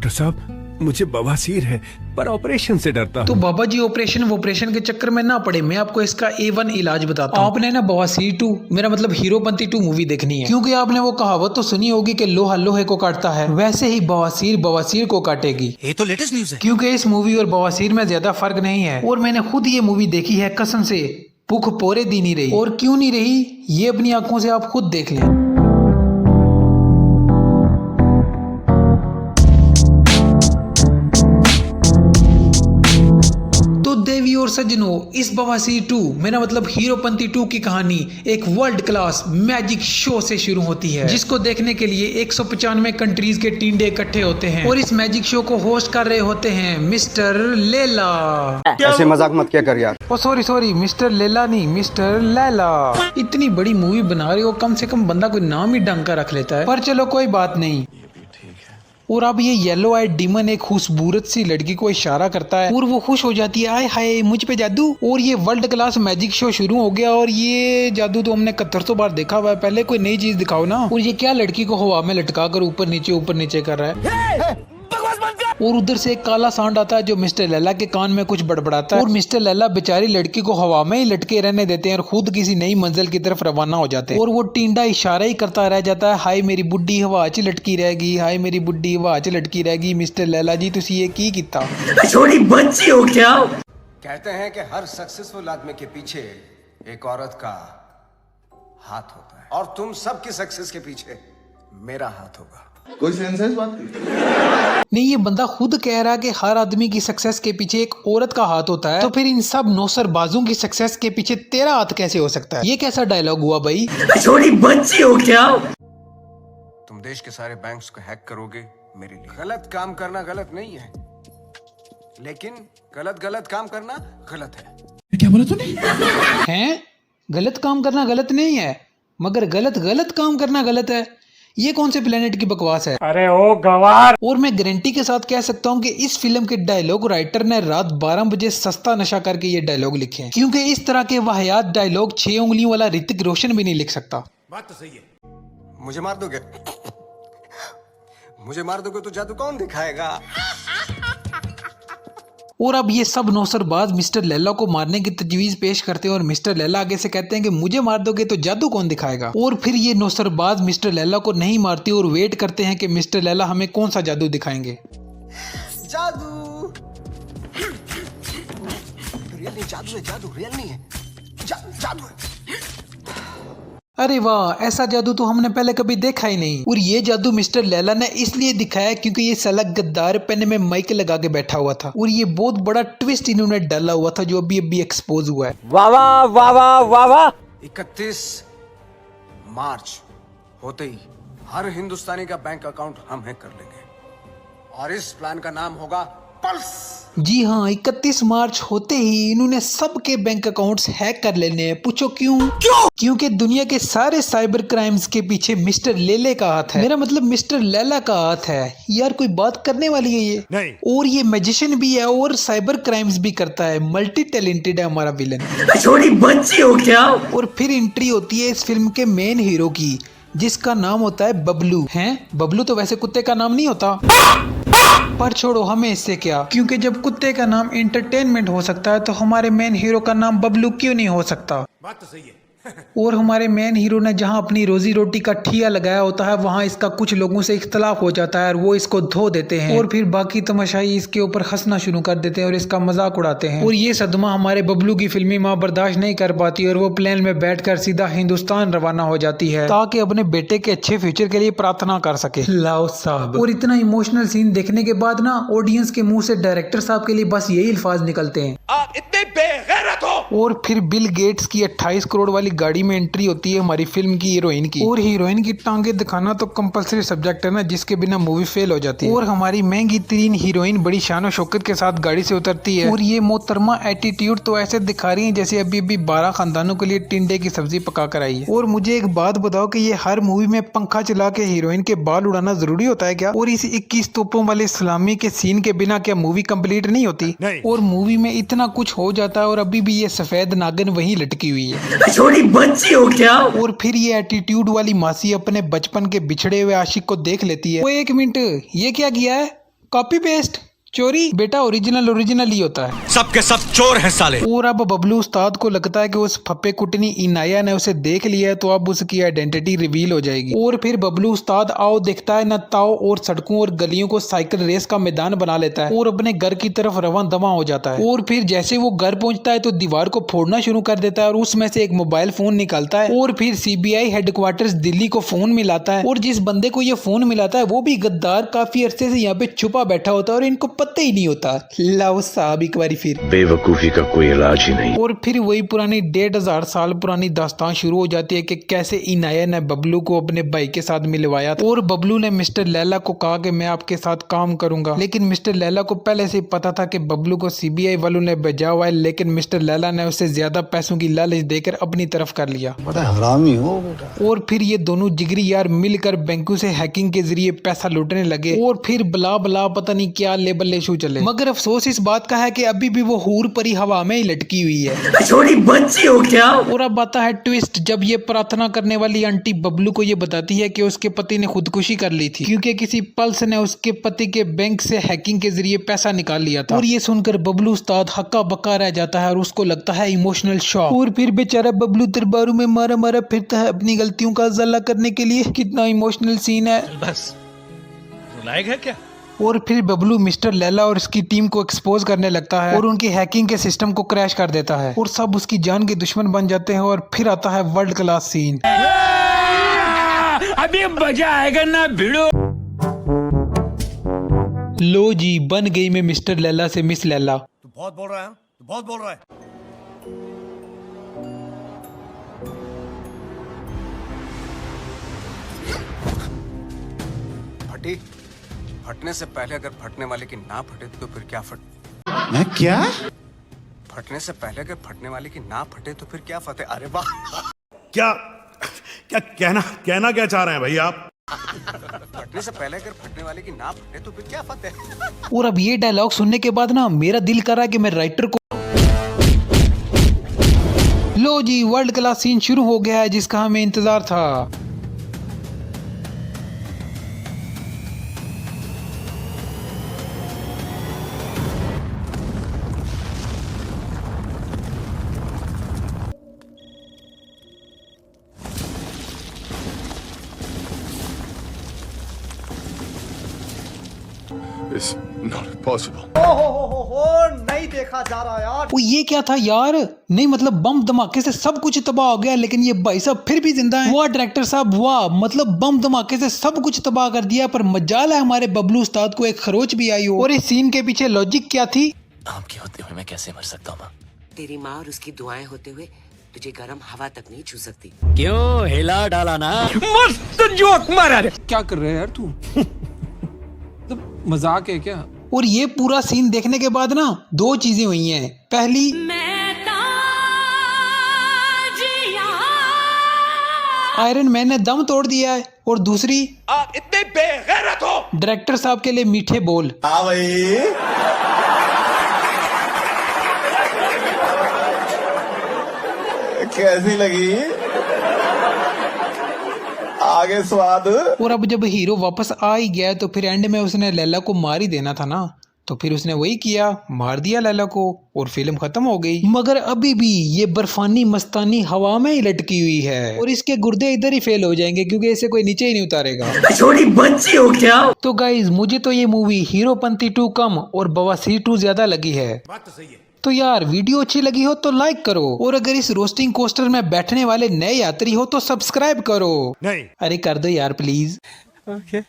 Doctor साहब मुझे बवासीर है पर ऑपरेशन से डरता हूँ। तो बाबा जी ऑपरेशन के चक्कर में ना पड़े, मैं आपको इसका A1 इलाज बताता हूँ। आपने ना बवासीर 2 मेरा मतलब हीरोपंती 2 मूवी देखनी है, क्योंकि आपने वो कहावत तो सुनी होगी कि लोहा लोहे को काटता है, वैसे ही बवासीर बवासीर को काटेगी। ये तो लेटेस्ट न्यूज़ है। क्योंकि इस मूवी और बवासीर में ज्यादा फर्क नहीं है, और मैंने खुद ये मूवी देखी है, कसम से भूख पोरे दी नहीं रही। और क्यों नहीं रही ये अपनी आंखों से आप खुद देख लें। देवी और सज्जनों, इस बवासीर 2 मेरा मतलब हीरोपंती 2 की कहानी एक वर्ल्ड क्लास मैजिक शो से शुरू होती है, जिसको देखने के लिए 195 कंट्रीज के टींडे इकट्ठे होते हैं, और इस मैजिक शो को होस्ट कर रहे होते हैं मिस्टर लेला। ऐसे मजाक मत क्या कर यार। ओ सॉरी मिस्टर लेला नहीं, मिस्टर लैला। इतनी बड़ी मूवी बना रहे हो, कम से कम बंदा कोई नाम ही ढंग का रख लेता है, पर चलो कोई बात नहीं। और अब ये येलो आई डीमन एक खूबसूरत सी लड़की को इशारा करता है और वो खुश हो जाती है, आय हाय मुझ पे जादू। और ये वर्ल्ड क्लास मैजिक शो शुरू हो गया, और ये जादू तो हमने 7100 बार देखा हुआ है, पहले कोई नई चीज दिखाओ ना। और ये क्या लड़की को हवा में लटका कर ऊपर नीचे कर रहा है। और उधर से एक काला सांड आता है जो मिस्टर लैला के कान में कुछ बड़बड़ाता है, और मिस्टर लैला बेचारी लड़की को हवा में ही लटके रहने देते हैं और खुद किसी नई मंजिल की तरफ रवाना हो जाते हैं। और वो टींडा इशारा ही करता रह जाता है, हाय मेरी बुड्ढी हवा च लटकी रहेगी, हाय मेरी बुड्ढी हवा च लटकी रहेगी। मिस्टर लैला जी तुसी ये की कीता? छोटी बच्ची हो क्या? कहते हैं कि हर सक्सेसफुल आदमी के पीछे एक औरत का हाथ होता है, और तुम सबकी सक्सेस के पीछे मेरा हाथ होगा। कोई सेंस है इस बात की? नहीं, ये बंदा खुद कह रहा है कि हर आदमी की सक्सेस के पीछे एक औरत का हाथ होता है, तो फिर इन सब नौसरबाजों की सक्सेस के पीछे तेरा हाथ कैसे हो सकता है? ये कैसा डायलॉग हुआ भाई? छोटी बच्ची हो क्या? तुम देश के सारे बैंक्स को हैक करोगे मेरे लिए। गलत काम करना गलत नहीं है, लेकिन गलत काम करना गलत है। क्या बोला तूने? हैं? गलत काम करना गलत नहीं है, मगर गलत काम करना गलत है। ये कौन से प्लेनेट की बकवास है? अरे ओ गवार। और मैं गारंटी के साथ कह सकता हूँ कि इस फिल्म के डायलॉग राइटर ने रात 12 बजे सस्ता नशा करके ये डायलॉग लिखे हैं, क्योंकि इस तरह के वाहियात डायलॉग 6 उंगलियों वाला ऋतिक रोशन भी नहीं लिख सकता। बात तो सही है। मुझे मार दोगे तो जादू कौन दिखाएगा? और अब ये सब नौसरबाज मिस्टर लैला को मारने की तजवीज पेश करते हैं, और मिस्टर लैला आगे से कहते हैं कि मुझे मार दोगे तो जादू कौन दिखाएगा। और फिर ये नौसरबाज मिस्टर लैला को नहीं मारते और वेट करते हैं कि मिस्टर लैला हमें कौन सा जादू दिखाएंगे। जादू रियल नहीं, जादू रियल नहीं है, जादू है। अरे वाह, ऐसा जादू तो हमने पहले कभी देखा ही नहीं। और ये जादू मिस्टर लैला ने इसलिए दिखाया क्योंकि ये साला गद्दार पेन में माइक लगा के बैठा हुआ था, और ये बहुत बड़ा ट्विस्ट इन्होंने डाला हुआ था जो अभी एक्सपोज हुआ है। वाह वाह वाह वाह वाह वाह। 31 मार्च होते ही हर हिंदुस्तानी का बैंक अकाउंट हम हैक कर लेंगे, और इस प्लान का नाम होगा पल्स। जी हाँ, 31 मार्च होते ही इन्होंने सबके बैंक अकाउंट्स हैक कर लेने हैं। पूछो क्यों? क्योंकि दुनिया के सारे साइबर क्राइम्स के पीछे मिस्टर लेले का हाथ है, मेरा मतलब मिस्टर लैला का हाथ है। यार कोई बात करने वाली है ये? नहीं। और ये मैजिशियन भी है और साइबर क्राइम्स भी करता है, मल्टी टैलेंटेड है हमारा विलन। छोटी बच्ची हो क्या? और फिर एंट्री होती है इस फिल्म के मेन हीरो की, जिसका नाम होता है बबलू। हैं? बबलू तो वैसे कुत्ते का नाम नहीं होता, पर छोड़ो हमें इससे क्या, क्योंकि जब कुत्ते का नाम एंटरटेनमेंट हो सकता है तो हमारे मेन हीरो का नाम बबलू क्यों नहीं हो सकता? बात तो सही है। और हमारे मेन हीरो ने जहां अपनी रोजी रोटी का ठिया लगाया होता है, वहां इसका कुछ लोगों से इख्तलाफ हो जाता है और वो इसको धो देते हैं, और फिर बाकी तमाशाई इसके ऊपर हंसना शुरू कर देते हैं और इसका मजाक उड़ाते हैं। और ये सदमा हमारे बबलू की फिल्मी माँ बर्दाश्त नहीं कर पाती और वो प्लेन में बैठकर सीधा हिंदुस्तान रवाना हो जाती है ताकि अपने बेटे के अच्छे फ्यूचर के लिए प्रार्थना कर सके। लाओ साहब। और इतना इमोशनल सीन देखने के बाद ना ऑडियंस के मुंह से डायरेक्टर साहब के लिए बस यही अल्फाज निकलते हैं, आप इतने बेगैरत हो। और फिर बिल गेट्स की 28 करोड़ वाली गाड़ी में एंट्री होती है हमारी फिल्म की हीरोइन की। और हीरोइन की टांगे दिखाना तो कंपलसरी सब्जेक्ट है ना, जिसके बिना मूवी फेल हो जाती है। और हमारी महंगी तरीन हीरोइन बड़ी शान और शौकत के साथ गाड़ी से उतरती है, और ये मोहतरमा एटीट्यूड तो ऐसे दिखा रही है जैसे अभी 12 खानदानों के लिए टिंडे की सब्जी पका कर आई है। और मुझे एक बात बताओ कि ये हर मूवी में पंखा चला के हीरोइन के बाल उड़ाना जरूरी होता है क्या? और इस 21 तोपों वाले सलामी के सीन के बिना क्या मूवी कंप्लीट नहीं होती? नहीं। और मूवी में इतना कुछ हो जाता है और अभी भी ये सफेद नागिन वहीं लटकी हुई है। छोटी बच्ची हो क्या? और फिर ये एटीट्यूड वाली मासी अपने बचपन के बिछड़े हुए आशिक को देख लेती है। वो एक मिनट, ये क्या किया है? कॉपी पेस्ट चोरी बेटा ओरिजिनल ही होता है। सबके सब चोर हैं साले। और अब बबलू उस्ताद को लगता है कि उस फप्पे कुटनी इनाया ने उसे देख लिया है, तो अब उसकी आइडेंटिटी रिवील हो जाएगी। और फिर बबलू उस्ताद आओ देखता है न ताओ और सड़कों और गलियों को साइकिल रेस का मैदान बना लेता है और अपने घर की तरफ रवां दवा हो जाता है। और फिर जैसे वो घर पहुंचता है तो दीवार को फोड़ना शुरू कर देता है और उसमें से एक मोबाइल फोन निकालता है और फिर CBI हेडक्वार्टर्स दिल्ली को फोन मिलाता है। और जिस बंदे को ये फोन मिलाता है वो भी गद्दार काफी अरसे से यहाँ पे छुपा बैठा होता है और इनको पता ही नहीं होता। लाओ साहब एक बारी फिर बेवकूफी का कोई इलाज ही नहीं। और फिर वही पुरानी 1500 साल पुरानी दास्तान शुरू हो जाती है कि कैसे इनाया ने बबलू को अपने भाई के साथ मिलवाया था और बबलू ने मिस्टर लैला को कहा कि मैं आपके साथ काम करूंगा, लेकिन मिस्टर लैला को पहले से पता था कि बबलू को CBI वालों ने भेजा हुआ है, लेकिन मिस्टर लैला ने उसे ज्यादा पैसों की लालच देकर अपनी तरफ कर लिया। बड़ा हरामी हो बेटा। और फिर ये दोनों जिगरी यार मिलकर बैंकों से हैकिंग के जरिए पैसा लूटने लगे और फिर बला बला पता नहीं क्या लेबल इशू चले। मगर अफसोस इस बात का है कि अभी भी वो हूर परी हवा में ही लटकी हुई है। छोटी बच्ची हो क्या? और अब आता है ट्विस्ट, जब ये प्रार्थना करने वाली आंटी बबलू को ये बताती है कि उसके पति ने खुदकुशी कर ली थी क्योंकि किसी पल्स ने उसके पति के बैंक से हैकिंग के जरिए पैसा निकाल लिया था। और ये सुनकर बबलू उस्ताद हक्का बक्का रह जाता है और उसको लगता है इमोशनल शॉक। और फिर बेचारा बबलू दरबारों में मारा मारा फिरता है अपनी गलतियों का अज़ला करने के लिए। कितना इमोशनल सीन है, बस रुलाएगा है क्या? और फिर बबलू मिस्टर लैला और उसकी टीम को एक्सपोज करने लगता है और उनकी हैकिंग के सिस्टम को क्रैश कर देता है और सब उसकी जान के दुश्मन बन जाते हैं। और फिर आता है वर्ल्ड क्लास सीन। अभी मजा आएगा ना भिड़ो। लो जी बन गई मैं मिस्टर लैला से मिस लैला। तू बहुत बोल रहा है, तू बहुत बोल रहा है। फटी फटने से पहले अगर फटने वाले की ना फटे तो फिर क्या फट मैं क्या? फटने से पहले अगर फटने वाले की ना फटे तो फिर क्या फटे? अरे वाह। क्या क्या कहना क्या चाह रहे हैं भाई आप? फटने से पहले अगर फटने वाले की ना फटे तो फिर क्या फटे? और अब ये डायलॉग सुनने के बाद ना मेरा दिल कर रहा है कि मैं राइटर को। लो जी वर्ल्ड क्लास सीन शुरू हो गया है जिसका हमें इंतजार था। It's not possible. नहीं देखा जा रहा यार। वो ये क्या था यार? नहीं मतलब बम धमाके से सब कुछ तबाह हो गया लेकिन ये भाई साहब फिर भी जिंदा हैं। वाह डायरेक्टर साहब वाह, मतलब बम धमाके से सब कुछ तबाह कर दिया पर मजाल है हमारे बबलू उस्ताद को एक खरोच भी आई हो। और इस सीन के पीछे लॉजिक क्या थी? आपके होते हुए मैं कैसे मर सकता हूँ? तेरी माँ और उसकी दुआएं होते हुए तुझे गर्म हवा तक नहीं छू सकती। क्यों हिला डाला ना? मस्त जोक मारा रे। क्या कर रहे है यार तू? मजाक है क्या? और ये पूरा सीन देखने के बाद ना दो चीजें हुई हैं। पहली आयरन मैन ने दम तोड़ दिया है और दूसरी आप इतने बेगैरत हो। डायरेक्टर साहब के लिए मीठे बोल। हाँ भाई। कैसी लगी? आगे स्वाद। और अब जब हीरो वापस आ ही गया तो फिर एंड में उसने लैला को मार ही देना था ना, तो फिर उसने वही किया, मार दिया लैला को और फिल्म खत्म हो गई। मगर अभी भी ये बर्फानी मस्तानी हवा में ही लटकी हुई है और इसके गुर्दे इधर ही फेल हो जाएंगे क्योंकि इसे कोई नीचे ही नहीं उतारेगा। छोटी बच्ची हो क्या? तो गाइज मुझे तो ये मूवी हीरोपंती 2 कम और बवासीर 2 ज्यादा लगी है। बात तो सही है। तो यार वीडियो अच्छी लगी हो तो लाइक करो और अगर इस रोस्टिंग कोस्टर में बैठने वाले नए यात्री हो तो सब्सक्राइब करो। नहीं अरे कर दो यार प्लीज। ओके